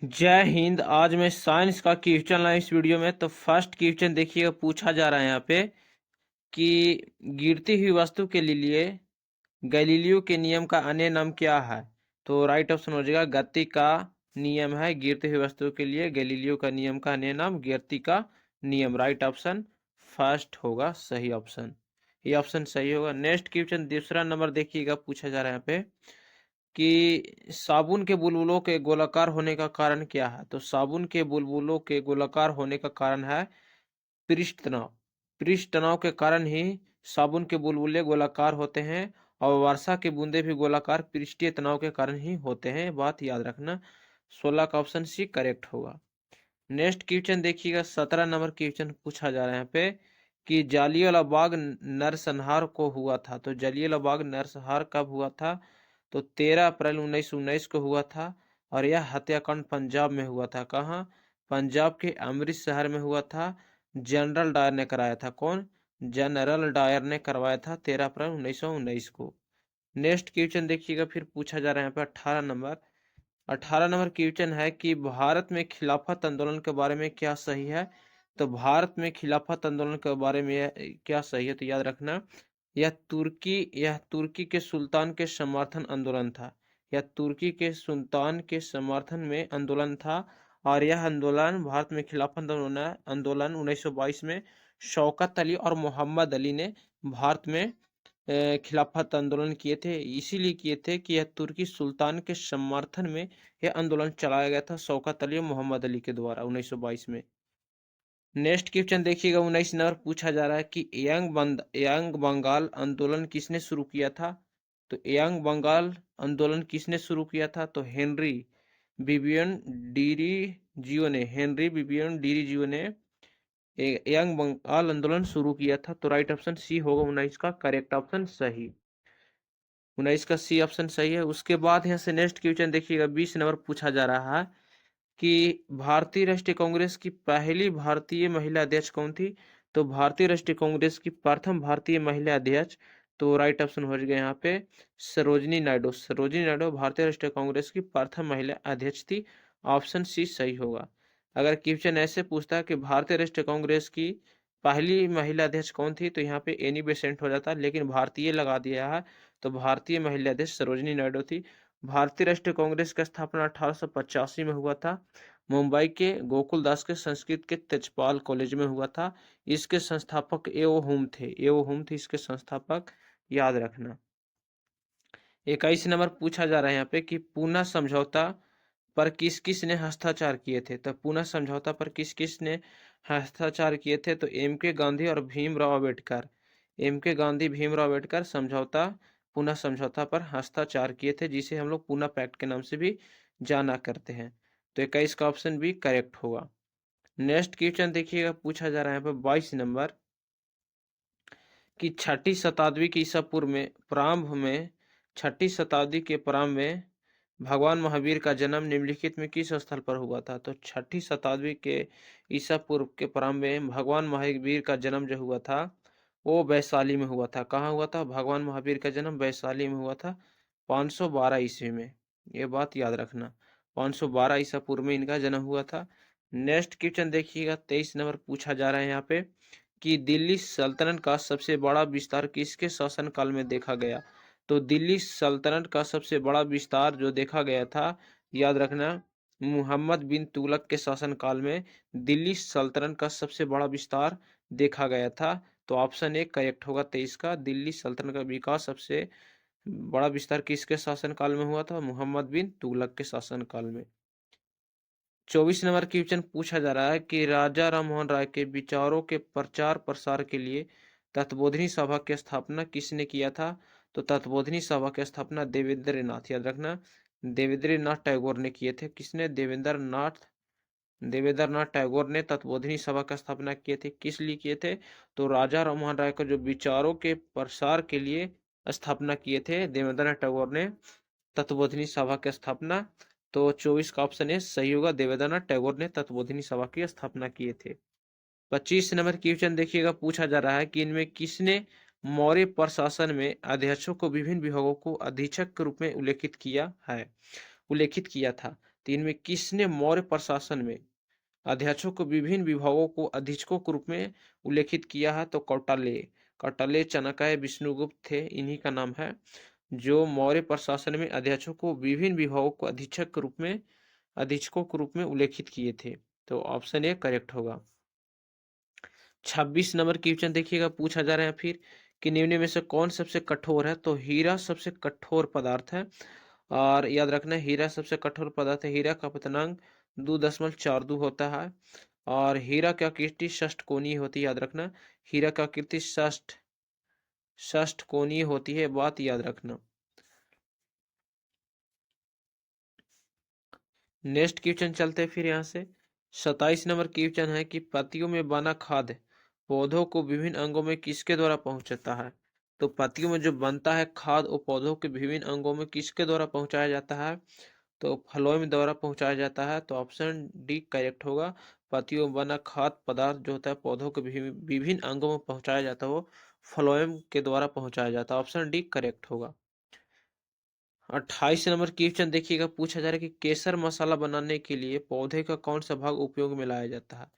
जय हिंद। आज मैं साइंस का क्वेश्चन लाया इस वीडियो में। तो फर्स्ट क्वेश्चन देखिएगा, पूछा जा रहा है यहाँ पे कि गिरती हुई वस्तु के लिए गैलीलियो के नियम का अन्य नाम क्या है। तो राइट ऑप्शन हो जाएगा गति का नियम है। गिरती हुई वस्तु के लिए गैलीलियो का नियम का अन्य नाम गति का नियम। राइट ऑप्शन फर्स्ट होगा सही ऑप्शन। ये ऑप्शन सही होगा। नेक्स्ट क्वेश्चन दूसरा नंबर देखिएगा, पूछा जा रहा है यहाँ पे कि साबुन के बुलबुलों के गोलाकार होने का कारण क्या है। तो साबुन के बुलबुलों के गोलाकार होने का कारण है पृष्ठ तनाव। पृष्ठ तनाव के कारण ही साबुन के बुलबुले गोलाकार होते हैं और वर्षा के बूंदे भी गोलाकार पृष्ठीय तनाव के कारण ही होते हैं। बात याद रखना। 16 का ऑप्शन सी करेक्ट होगा। नेक्स्ट क्वेश्चन देखिएगा, 17 नंबर क्वेश्चन पूछा जा रहा है यहाँ पे कि जालियांवाला बाग नरसंहार को हुआ था। तो जालियांवाला बाग नरसंहार कब हुआ था। तो 13 अप्रैल 1919 को हुआ था और यह हत्याकांड पंजाब में हुआ था। कहाँ? पंजाब के अमृतसर में हुआ था। जनरल डायर ने कराया था। कौन? जनरल डायर ने करवाया था 13 अप्रैल 1919 को। नेक्स्ट क्वेश्चन देखिएगा, फिर पूछा जा रहा है यहाँ पे 18 नंबर क्वेश्चन है कि भारत में खिलाफत आंदोलन के बारे में क्या सही है। तो भारत में खिलाफत आंदोलन के बारे में क्या सही है, तो याद रखना यह तुर्की के सुल्तान के समर्थन आंदोलन था। यह तुर्की के सुल्तान के समर्थन में आंदोलन था और यह आंदोलन भारत में खिलाफत आंदोलन 1922 में शौकत अली और मोहम्मद अली ने भारत में खिलाफत आंदोलन किए थे। इसीलिए किए थे कि यह तुर्की सुल्तान के समर्थन में यह आंदोलन चलाया गया था शौकत अली और मोहम्मद अली के द्वारा 1922 में। नेक्स्ट क्वेश्चन देखिएगा, 19 नंबर पूछा जा रहा है कि यंग बंगाल आंदोलन किसने शुरू किया था। तो यंग बंगाल आंदोलन किसने शुरू किया था। तो हेनरी बिबियन डिरीजियो ने यंग बंगाल आंदोलन शुरू किया था। तो राइट ऑप्शन सी होगा 19 का करेक्ट ऑप्शन सही। 19 का सी ऑप्शन सही है। उसके बाद यहाँ से नेक्स्ट क्वेश्चन देखिएगा, 20 नंबर पूछा जा रहा है कि भारतीय राष्ट्रीय कांग्रेस की पहली भारतीय महिला अध्यक्ष कौन थी। तो भारतीय राष्ट्रीय कांग्रेस की प्रथम भारतीय महिला अध्यक्ष, तो राइट ऑप्शन हो गया यहाँ पे सरोजिनी नायडू। सरोजिनी नायडू भारतीय राष्ट्रीय कांग्रेस की प्रथम महिला अध्यक्ष थी। ऑप्शन सी सही होगा। अगर क्वेश्चन ऐसे पूछता है कि भारतीय राष्ट्रीय कांग्रेस की पहली महिला अध्यक्ष कौन थी, तो यहाँ पे एनी बेसेंट हो जाता, लेकिन भारतीय लगा दिया है। तो भारतीय महिला अध्यक्ष सरोजिनी नायडू थी। भारतीय राष्ट्रीय कांग्रेस का स्थापना 1885 में हुआ था। मुंबई के गोकुल दास के संस्कृत के तेजपाल कॉलेज में हुआ था। इसके संस्थापक एओ हुम थे। एओ हुम थे इसके संस्थापक, याद रखना। 21 नंबर पूछा जा रहा है यहाँ पे कि पूना समझौता पर किस किस ने हस्ताक्षर किए थे। तो पूना समझौता पर किस किस ने हस्ताक्षर किए थे। तो एम के गांधी और भीमराव अम्बेडकर। एम के गांधी भीमराव अम्बेडकर पूना समझौता पर हस्ताक्षर किए थे, जिसे हम लोग पूना पैक्ट के नाम से भी जाना करते हैं। तो 21 का ऑप्शन भी करेक्ट होगा। नेक्स्ट क्वेश्चन देखिएगा, पूछा जा रहा है यहाँ पे 22 नंबर कि छठी शताब्दी के ईसा पूर्व में प्रारंभ में छठी शताब्दी के प्रारंभ में भगवान महावीर का जन्म निम्नलिखित में किस स्थल पर हुआ था। तो छठी शताब्दी के ईसा पूर्व के प्रारंभ में भगवान महावीर का जन्म जो हुआ था वो वैशाली में हुआ था। कहाँ हुआ था? भगवान महावीर का जन्म वैशाली में हुआ था 512 ईस्वी में। ये बात याद रखना, 512 ईसा पूर्व में इनका जन्म हुआ था। नेक्स्ट क्वेश्चन देखिएगा, 23 नंबर पूछा जा रहा है यहाँ पे कि दिल्ली सल्तनत का सबसे बड़ा विस्तार किसके शासनकाल में देखा गया। तो दिल्ली सल्तनत का सबसे बड़ा विस्तार जो देखा गया था, याद रखना, मुहम्मद बिन तुगलक के शासनकाल में दिल्ली सल्तनत का सबसे बड़ा विस्तार देखा गया था। तो ऑप्शन ए करेक्ट होगा 23 का। दिल्ली सल्तनत का विकास सबसे बड़ा विस्तार किसके शासनकाल में हुआ था? मुहम्मद बिन तुगलक के शासनकाल में। 24 नंबर क्वेश्चन पूछा जा रहा है कि राजा राममोहन राय के विचारों के प्रचार प्रसार के लिए तत्बोधिनी सभा की स्थापना किसने किया था। तो तत्बोधिनी सभा की स्थापना देवेंद्र नाथ, याद रखना, देवेंद्र नाथ टैगोर ने किए थे। किसने? देवेंद्र नाथ टैगोर ने तत्बोधिनी सभा की स्थापना किए थे। किस लिए किए थे? तो राजा राममोहन राय का जो विचारों के प्रसार के लिए स्थापना किए थे देवेंद्र नाथ टैगोर ने तत्बोधिनी सभा की स्थापना। तो 24 का ऑप्शन है सही होगा। देवेंद्रनाथ टैगोर ने तत्बोधिनी सभा की स्थापना किए थे। 25 नंबर क्वेश्चन देखिएगा, पूछा जा रहा है कि इनमें किसने मौर्य प्रशासन में अध्यक्षों को विभिन्न विभागों को अधीक्षक के रूप में उल्लेखित किया था। 3 में किसने मौर्य प्रशासन में अध्यक्षों को विभिन्न विभागों को अधीक्षकों के रूप में उल्लेखित किया है? तो कौटिल्य। कौटिल्य, चाणक्य, विष्णुगुप्त थे, इन्हीं का नाम है जो मौर्य प्रशासन में अध्यक्षों को विभिन्न विभागों को अधीक्षकों के रूप में उल्लेखित किए थे। तो ऑप्शन ए करेक्ट होगा। 26 नंबर क्वेश्चन देखिएगा, पूछा जा रहा है फिर कि निम्न में से कौन सबसे कठोर है? तो हीरा सबसे कठोर पदार्थ है, और याद रखना हीरा सबसे कठोर पदार्थ है। हीरा का पतनांक 2.42 होता है, और हीरा की आकृति षष्ठकोणीय होती है, याद रखना। हीरा की आकृति षष्ठकोणीय होती है, बात याद रखना। नेक्स्ट क्वेश्चन चलते हैं फिर यहाँ से। 27 नंबर क्वेश्चन है कि पत्तियों में बना खाद्य पौधों को विभिन्न अंगों में किसके द्वारा पहुंचता है? तो पत्तियों में जो बनता है खाद्य वो पौधों के विभिन्न अंगों में किसके द्वारा पहुंचाया जाता है? तो फ्लोएम द्वारा पहुंचाया जाता है। तो ऑप्शन डी करेक्ट होगा। पत्तियों में बना खाद्य पदार्थ जो होता है पौधों के विभिन्न अंगों में पहुंचाया जाता है, वो फ्लोएम के द्वारा पहुंचाया जाता है। ऑप्शन डी करेक्ट होगा। 28 नंबर क्वेश्चन देखिएगा, पूछा जा रहा है कि केसर मसाला बनाने के लिए पौधे का कौन सा भाग उपयोग में लाया जाता है?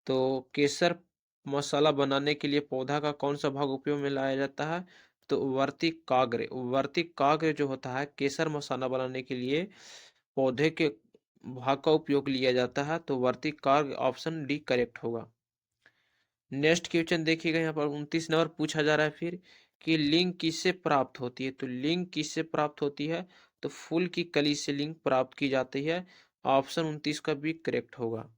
तो केसर मसाला बनाने के लिए पौधा का कौन सा भाग उपयोग में लाया जाता है? तो वर्तिकाग्र जो होता है केसर मसाला बनाने के लिए पौधे के भाग का उपयोग लिया जाता है। तो वर्तिकाग्र, ऑप्शन डी करेक्ट होगा। नेक्स्ट क्वेश्चन देखिएगा, यहाँ पर 29 नंबर पूछा जा रहा है फिर कि लिंग किससे प्राप्त होती है? तो लिंग किससे प्राप्त होती है? तो फूल की कली से लिंग प्राप्त की जाती है। ऑप्शन 29 का भी करेक्ट होगा।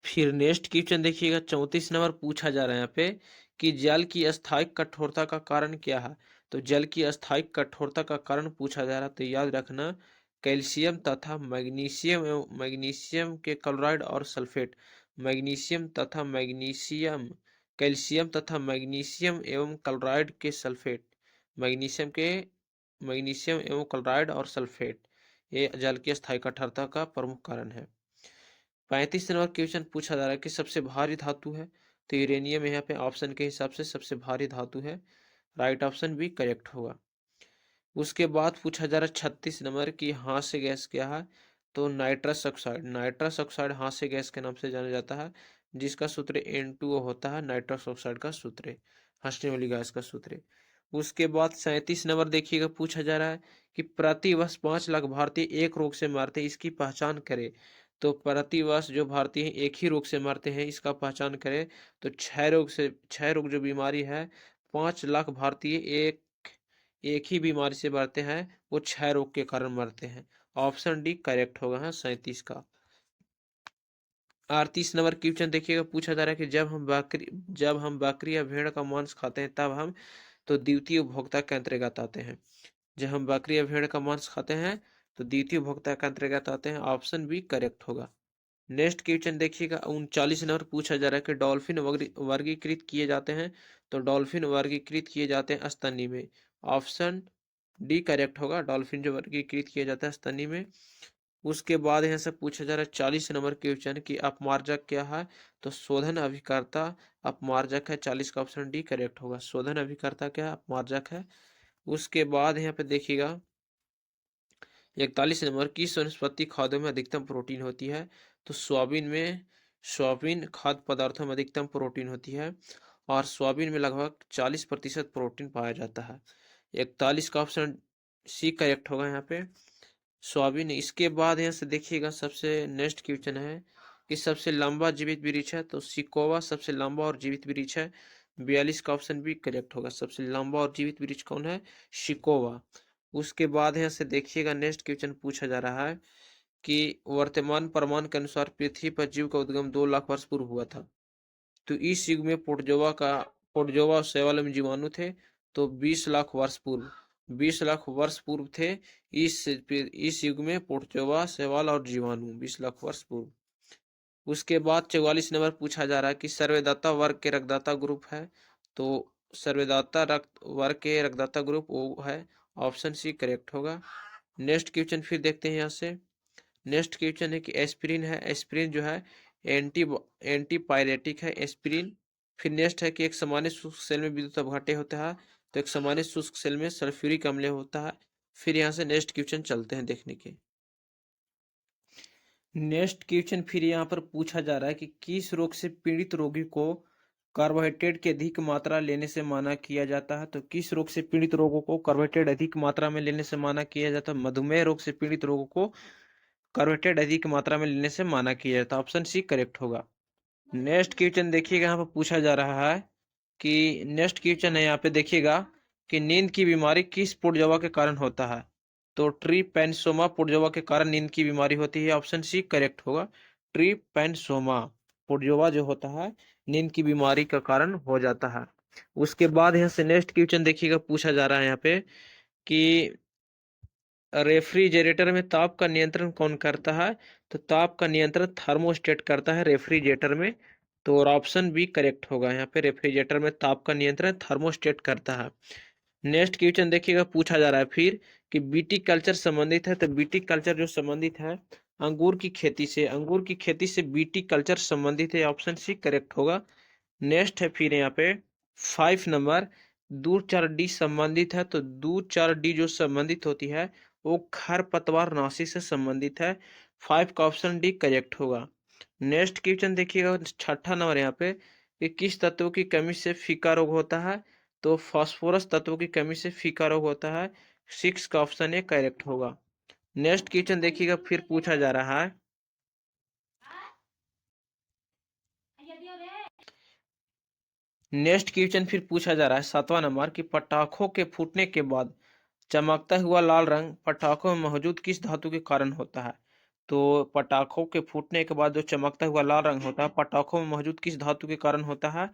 फिर नेक्स्ट क्वेश्चन देखिएगा, 34 नंबर पूछा जा रहा है यहाँ पे कि जल की अस्थायी कठोरता का कारण क्या है? तो जल की अस्थायी कठोरता का कारण पूछा जा रहा है, तो याद रखना कैल्शियम तथा मैग्नीशियम एवं मैग्नीशियम के क्लोराइड और सल्फेट। मैग्नीशियम तथा मैग्नीशियम, कैल्शियम तथा मैग्नीशियम एवं क्लोराइड के सल्फेट। मैग्नीशियम के मैग्नीशियम एवं क्लोराइड और सल्फेट, ये जल की अस्थायी कठोरता का प्रमुख कारण है। 35 नंबर क्वेश्चन पूछा जा रहा है कि सबसे भारी धातु है? तो यूरेनियम यहाँ पे ऑप्शन के हिसाब से सबसे भारी धातु है। राइट ऑप्शन भी करेक्ट होगा। उसके बाद पूछा जा रहा है 36 नंबर की हास्य गैस क्या है? तो नाइट्रस ऑक्साइड। नाइट्रस ऑक्साइड हास्य गैस के नाम से जाना जाता है, जिसका सूत्र N2O होता है। नाइट्रस ऑक्साइड का सूत्र, हंसने वाली गैस का सूत्र। उसके बाद 37 नंबर देखिएगा, पूछा जा रहा है कि प्रति वर्ष 5 लाख भारतीय एक रोग से मरते हैं, इसकी पहचान करें। तो प्रति वर्ष जो भारतीय एक ही रोग से मरते हैं, इसका पहचान करें। तो छह रोग जो बीमारी है 5 लाख भारतीय एक ही बीमारी से मरते हैं, वो 6 रोग के कारण मरते हैं। ऑप्शन डी करेक्ट होगा, हाँ 37 का। 38 नंबर क्वेश्चन देखिएगा, पूछा जा रहा है कि जब हम बकरी या भेड़ का मांस खाते हैं तब हम, तो द्वितीय उपभोक्ता के अंतर्गत आते हैं। जब हम बकरी या भेड़ का मांस खाते हैं तो द्वितीय उपभोक्ता के अंतर्गत आते हैं। ऑप्शन बी करेक्ट होगा। नेक्स्ट क्वेश्चन देखिएगा, 39 नंबर पूछा जा रहा है कि डॉल्फिन वर्गीकृत किए जाते हैं। तो डॉल्फिन वर्गीकृत किए जाते हैं स्तनी में। ऑप्शन डी करेक्ट होगा। डॉल्फिन जो वर्गीकृत किए जाते हैं स्तनी में। उसके बाद यहाँ से पूछा जा रहा है 40 नंबर क्वेश्चन की अपमार्जक क्या है? तो शोधन अभिकर्ता अपमार्जक है। 40 का ऑप्शन डी करेक्ट होगा। शोधन अभिकर्ता क्या है? अपमार्जक है। उसके बाद यहाँ पे देखिएगा 41 नंबर, किस वनस्पति खाद्यों में अधिकतम प्रोटीन होती है? तो सोयाबीन खाद्य पदार्थों में अधिकतम प्रोटीन होती है, और सोयाबीन में लगभग 40% प्रोटीन पाया जाता है। 41 का ऑप्शन सी करेक्ट होगा यहाँ पे, सोयाबीन। इसके बाद यहाँ से देखिएगा सबसे नेक्स्ट क्वेश्चन है कि सबसे लंबा जीवित वृक्ष है? तो सिकोवा सबसे लंबा और जीवित वृक्ष है। 42 का ऑप्शन भी करेक्ट होगा। सबसे लंबा और जीवित वृक्ष कौन है? सिकोवा। उसके बाद यहाँ से देखिएगा नेक्स्ट क्वेश्चन पूछा जा रहा है कि वर्तमान प्रमाण के अनुसार पृथ्वी पर जीव का उद्गम 2 लाख वर्ष पूर्व हुआ था। तो इस युग में प्रोटोजोआ शैवाल में जीवाणु थे। तो 20 लाख वर्ष पूर्व, 20 लाख वर्ष पूर्व थे इस युग में प्रोटोजोआ शैवाल और जीवाणु, 20 लाख वर्ष पूर्व। उसके बाद 44 नंबर पूछा जा रहा है कि सर्वदाता वर्ग के रक्तदाता ग्रुप है? तो सर्वदाता रक्त वर्ग के रक्तदाता ग्रुप ओ है। ऑप्शन सी करेक्ट होगा। नेक्स्ट क्वेश्चन फिर देखते हैं यहाँ से। नेक्स्ट क्वेश्चन है कि एस्पिरिन है। एस्पिरिन जो है एंटी एंटीपायरेटिक है एस्पिरिन। फिर नेक्स्ट है कि एक सामान्य शुष्क सेल में विद्युत अपघट्य होता है। तो एक सामान्य शुष्क सेल में सल्फ्यूरिक अम्ल होता है। फिर यहाँ से नेक्स्ट क्वेश्चन चलते हैं देखने के। नेक्स्ट क्वेश्चन फिर यहाँ पर पूछा जा रहा है कि किस रोग से पीड़ित रोगी को कार्बोहाइड्रेट की अधिक मात्रा लेने से मना किया जाता है। तो किस रोग से पीड़ित रोगों को कार्बोहाइड्रेट अधिक मात्रा में लेने से मना किया जाता है। मधुमेह रोग से पीड़ित रोगों को कार्बोहाइड्रेट अधिक मात्रा में लेने से मना किया जाता है। ऑप्शन सी करेक्ट होगा। नेक्स्ट क्वेश्चन देखिएगा, यहाँ पर पूछा जा रहा है कि नेक्स्ट क्वेश्चन है यहाँ पे देखिएगा कि नींद की बीमारी किस पुर्जवा के कारण होता है। तो ट्रीपैनसोमा पुर्जवा के कारण नींद की बीमारी होती है। ऑप्शन सी करेक्ट होगा। ट्रीपैनसोमा पुर्जवा जो होता है नींद की बीमारी का कारण हो जाता है। उसके बाद यहाँ से नेक्स्ट क्वेश्चन देखिएगा, पूछा जा रहा है यहाँ पे कि रेफ्रिजरेटर में ताप का नियंत्रण कौन करता है। तो ताप का नियंत्रण थर्मोस्टेट करता है रेफ्रिजरेटर में। तो और ऑप्शन बी करेक्ट होगा। यहाँ पे रेफ्रिजरेटर में ताप का नियंत्रण थर्मोस्टेट करता है। नेक्स्ट क्वेश्चन देखिएगा, पूछा जा रहा है फिर कि बीटी कल्चर संबंधित है। तो बीटी कल्चर जो संबंधित है अंगूर की खेती से, अंगूर की खेती से बीटी कल्चर संबंधित है। ऑप्शन सी करेक्ट होगा। नेक्स्ट है फिर यहाँ पे 5 नंबर, दूध चार डी संबंधित है। तो दूध चार डी जो संबंधित होती है वो खरपतवार नाशी से संबंधित है। 5 का ऑप्शन डी करेक्ट होगा। नेक्स्ट क्वेश्चन देखिएगा, छठा नंबर यहाँ पे कि किस तत्व की कमी से फीका रोग होता है। तो फास्फोरस तत्व की कमी से फीका रोग होता है। 6 का ऑप्शन ए करेक्ट होगा। नेक्स्ट क्वेश्चन देखिएगा, फिर पूछा जा रहा है नेक्स्ट क्वेश्चन फिर पूछा जा रहा है 7वां नंबर कि पटाखों के फूटने के बाद चमकता हुआ लाल रंग पटाखों में मौजूद किस धातु के कारण होता है। तो पटाखों के फूटने के बाद जो चमकता हुआ लाल रंग होता है पटाखों में मौजूद किस धातु के कारण होता है।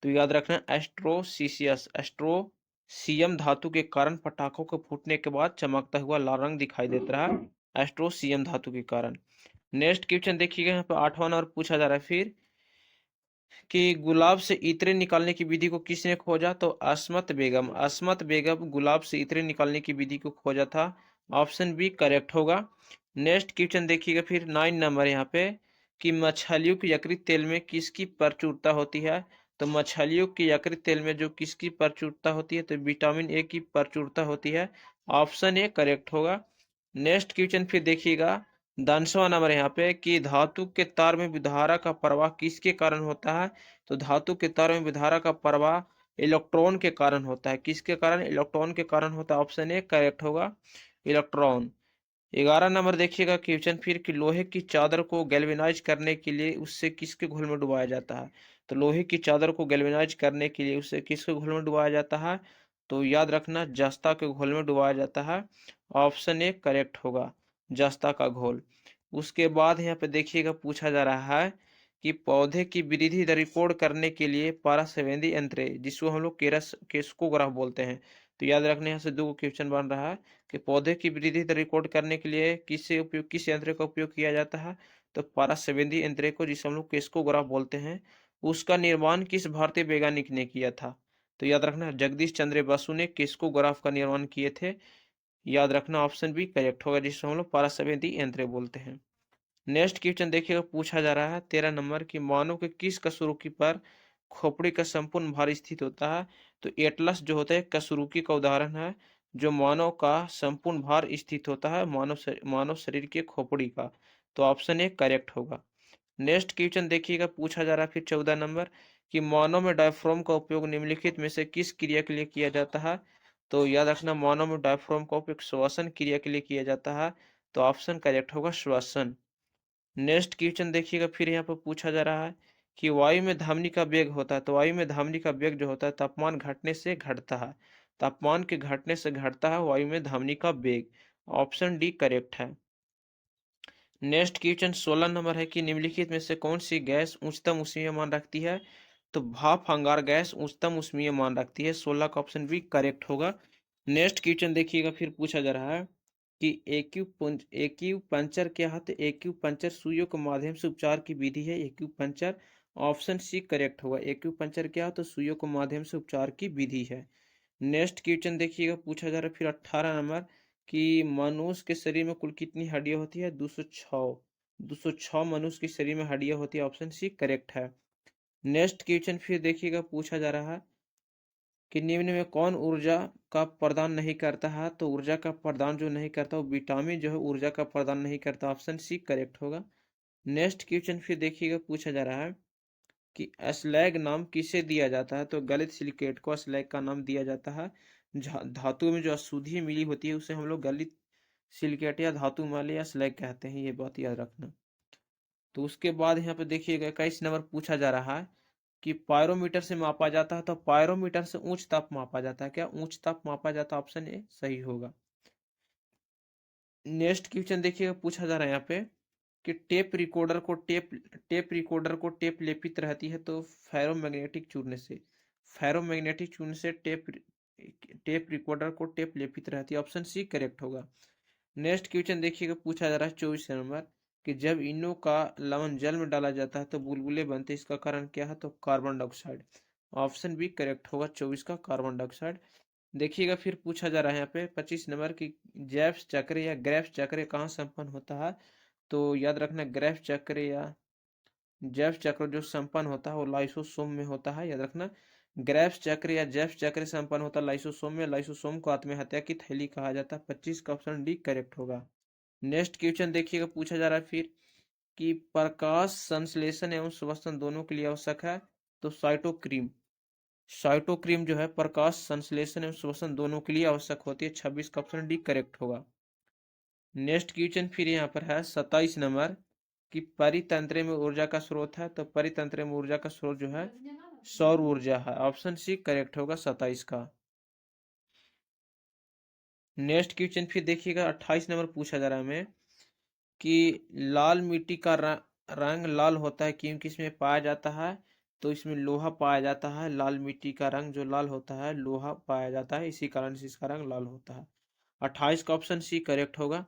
तो याद रखना एस्ट्रोसीसियस, एस्ट्रोसियम धातु के कारण पटाखों के फूटने के बाद चमकता हुआ लाल रंग दिखाई देता है, एस्ट्रोसियम धातु के कारण। नेक्स्ट क्वेश्चन देखिएगा, यहाँ पे 8वां नंबर पूछा जा रहा है फिर कि गुलाब से इत्र निकालने की विधि को किसने खोजा। तो अस्मत बेगम, अस्मत बेगम गुलाब से इत्र निकालने की विधि को खोजा था। ऑप्शन बी करेक्ट होगा। नेक्स्ट क्वेश्चन देखिएगा फिर 9 नंबर यहाँ पे कि मछलियों के यकृत तेल में किसकी प्रचुरता होती है। तो मछलियों के यकृत तेल में जो किसकी प्रचुरता होती है। तो विटामिन ए की प्रचुरता होती है। ऑप्शन ए करेक्ट होगा। नेक्स्ट क्वेश्चन फिर देखिएगा 10वां नंबर यहाँ पे कि धातु के तार में विधारा का प्रवाह किसके कारण होता है। तो धातु के तार में विधारा का प्रवाह इलेक्ट्रॉन के कारण होता है। किसके कारण, इलेक्ट्रॉन के कारण होता है। ऑप्शन ए करेक्ट होगा, इलेक्ट्रॉन। 11 नंबर देखिएगा क्वेश्चन फिर कि लोहे की चादर को गैल्वेनाइज करने के लिए उससे किसके घोल में डुबाया जाता है। तो लोहे की चादर को गैल्वेनाइज करने के लिए उससे किसके घोल में डुबाया जाता है। तो याद रखना जस्ता के घोल में डुबाया जाता है। ऑप्शन ए करेक्ट होगा, जस्ता का घोल। उसके बाद यहाँ पे देखिएगा पूछा जा रहा है कि पौधे की वृद्धि दर रिकॉर्ड करने के लिए पारासेवेंदी यंत्र जिसको हम लोग केस्कोग्राफ बोलते हैं। तो याद रखने यहाँ से दो क्वेश्चन बन रहा है कि पौधे की वृद्धि दर रिकॉर्ड करने के लिए किस यंत्र का उपयोग किया जाता है। तो पारासेवेंदी यंत्र को जिसे हम लोग केस्कोग्राफ बोलते हैं उसका निर्माण किस भारतीय वैज्ञानिक ने किया था। तो याद रखना जगदीश चंद्र बसु ने केस्कोग्राफ का निर्माण किए थे। याद रखना ऑप्शन बी करेक्ट होगा, जिसको हम लोग पारासेवेंदी यंत्र बोलते हैं। नेक्स्ट क्वेश्चन देखिएगा, पूछा जा रहा है 13 नंबर की मानव के किस कशरुकी पर खोपड़ी का संपूर्ण भार स्थित होता है। तो एटलस जो होता है कशरुकी का उदाहरण है जो मानव का संपूर्ण भार स्थित होता है मानव शरीर के खोपड़ी का। तो ऑप्शन ए करेक्ट होगा। नेक्स्ट क्वेश्चन देखिएगा, पूछा जा रहा है फिर 14 नंबर कि मानव में डायफ्राम का उपयोग निम्नलिखित में से किस क्रिया के लिए किया जाता है। तो याद रखना मानव में डायफ्राम का उपयोग श्वसन क्रिया के लिए किया जाता है। तो ऑप्शन करेक्ट होगा श्वसन। नेक्स्ट क्वेश्चन देखिएगा, फिर यहाँ पर पूछा जा रहा है कि वायु में धमनी का वेग होता है। तो वायु में धमनी का वेग जो होता है तापमान घटने से घटता है, तापमान के घटने से घटता है वायु में धमनी का वेग। ऑप्शन डी करेक्ट है। नेक्स्ट क्वेश्चन 16 नंबर है कि निम्नलिखित में से कौन सी गैस उच्चतम ऊष्मीय मान रखती है। तो भाप अंगार गैस उच्चतम ऊष्मीय मान रखती है। 16 का ऑप्शन बी करेक्ट होगा। नेक्स्ट क्वेश्चन देखिएगा, फिर पूछा जा रहा है कि एक्यूपंक्चर क्या है। तो एक्यूपंक्चर सुइयों के माध्यम से उपचार की विधि है एक्यूपंक्चर। ऑप्शन सी करेक्ट होगा, एक्यूपंक्चर क्या है तो सुइयों के माध्यम से उपचार की विधि है। नेक्स्ट क्वेश्चन देखिएगा, पूछा जा रहा है फिर 18 नंबर कि मनुष्य के शरीर में कुल कितनी हड्डियां होती है। 206, 206 मनुष्य के शरीर में हड्डियां होती है। ऑप्शन सी करेक्ट है। नेक्स्ट क्वेश्चन फिर देखिएगा, पूछा जा रहा है कि निम्न में कौन ऊर्जा का प्रदान नहीं करता है? तो ऊर्जा का प्रदान जो नहीं करता वो विटामिन जो है ऊर्जा का प्रदान नहीं करता। ऑप्शन सी करेक्ट होगा। नेक्स्ट क्वेश्चन फिर देखिएगा, पूछा जा रहा है कि स्लैग नाम किसे दिया जाता है? तो गलित सिलिकेट को स्लैग का नाम दिया जाता है। धातु में जो अशुद्धि मिली होती है उसे हम लोग गलित सिलिकेट या धातु माले या स्लैग कहते हैं, ये बात याद रखना। तो उसके बाद यहाँ पे देखिएगा 21 नंबर पूछा जा रहा है कि पायरोमीटर से मापा जाता है। तो पायरोमीटर से उच्च ताप मापा जाता है। क्या उच्च ताप मापा जाता है? ऑप्शन ए सही होगा। नेक्स्ट क्वेश्चन देखिएगा, पूछा जा रहा है यहाँ पे कि टेप रिकॉर्डर को टेप लेपित रहती है तो फेरोमैग्नेटिक चूर्ण से। फेरोमैग्नेटिक चूर्ण से टेप रिकॉर्डर को टेप लेपित रहती है। ऑप्शन सी करेक्ट होगा। नेक्स्ट क्वेश्चन देखिएगा, पूछा जा रहा है 24 नंबर कि जब इनो का लवण जल में डाला जाता है तो बुलबुले बनते हैं, इसका कारण क्या है? तो carbon dioxide. Option B correct होगा 24 का, कार्बन डाइऑक्साइड। देखिएगा फिर पूछा जा रहा है यहाँ पे 25 नंबर की जैव चक्र या ग्रेफ चक्र कहाँ संपन्न होता है? तो याद रखना, ग्रेफ चक्र या जैव चक्र जो संपन्न होता है वो लाइसोसोम में होता है। याद रखना, ग्रेफ चक्र या जैव चक्र संपन्न होता है लाइसोसोम में। लाइसोसोम को आत्महत्या की थैली कहा जाता है। 25 का ऑप्शन डी करेक्ट होगा। नेक्स्ट क्वेश्चन देखिएगा, पूछा जा रहा है फिर कि प्रकाश संश्लेषण एवं श्वसन दोनों के लिए आवश्यक है। तो साइटोक्रीम, साइटोक्रीम जो है प्रकाश संश्लेषण एवं श्वसन दोनों के लिए आवश्यक होती है। 26 का ऑप्शन डी करेक्ट होगा। नेक्स्ट क्वेश्चन फिर यहाँ पर है 27 नंबर कि परितंत्र में ऊर्जा का स्रोत है। तो परितंत्र में ऊर्जा का स्रोत जो है सौर ऊर्जा है। ऑप्शन सी करेक्ट होगा 27 का। नेक्स्ट क्वेश्चन फिर देखिएगा 28 नंबर पूछा जा रहा है हमें कि लाल मिट्टी का रंग लाल होता है क्योंकि इसमें पाया जाता है। तो इसमें लोहा पाया जाता है। लाल मिट्टी का रंग जो लाल होता है लोहा पाया जाता है, इसी कारण से इसका रंग लाल होता है। 28 का ऑप्शन सी करेक्ट होगा।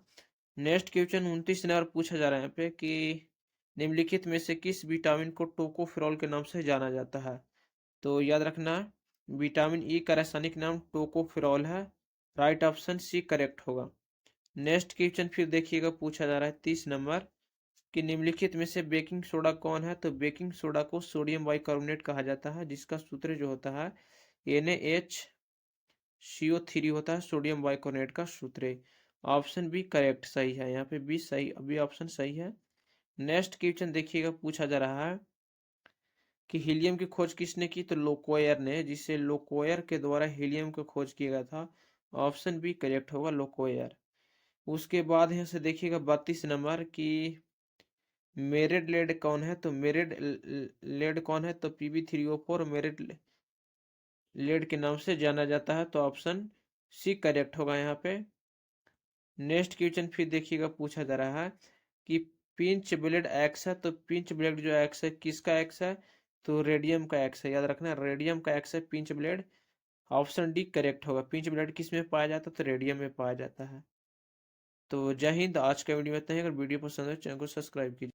नेक्स्ट क्वेश्चन 29 नंबर पूछा जा रहा है यहाँ पे कि निम्नलिखित में से किस विटामिन को टोकोफेरॉल के नाम से जाना जाता है? तो याद रखना, विटामिन ई का रासायनिक नाम टोकोफेरॉल है। राइट ऑप्शन सी करेक्ट होगा। नेक्स्ट क्वेश्चन फिर देखिएगा, पूछा जा रहा है 30 नंबर कि निम्नलिखित में से बेकिंग सोडा कौन है? तो बेकिंग सोडा को सोडियम बाइकार्बोनेट कहा जाता है, जिसका सूत्र जो होता है NaHCO3 होता है, सोडियम बाइकार्बोनेट का सूत्र। ऑप्शन बी करेक्ट सही है। यहाँ पे बी सही, अभी ऑप्शन सही है। नेक्स्ट क्वेश्चन देखिएगा, पूछा जा रहा है कि हीलियम की खोज किसने की? तो लोकोयर ने, जिसे लोकोयर के द्वारा हीलियम की खोज किया गया था। ऑप्शन बी करेक्ट होगा, लोकोयर। उसके बाद यहाँ से देखिएगा 32 नंबर की मेरिड लेड कौन है? तो मेरिड लेड कौन है? तो Pb3O4 मेरिड लेड के नाम से जाना जाता है। तो ऑप्शन सी करेक्ट होगा यहाँ पे। नेक्स्ट क्वेश्चन फिर देखिएगा, पूछा जा रहा है कि पिंच ब्लेड एक्स है। तो पिंच ब्लेड जो एक्स है किसका एक्स है? तो रेडियम का एक्स है। याद रखना, रेडियम का एक्स है pinch blade. Option D correct होगा। पिंच ब्लेड किस में पाया जाता है? तो रेडियम में पाया जाता है। तो जय हिंद। आज का वीडियो में इतना ही। अगर वीडियो पसंद है चैनल को सब्सक्राइब कीजिए।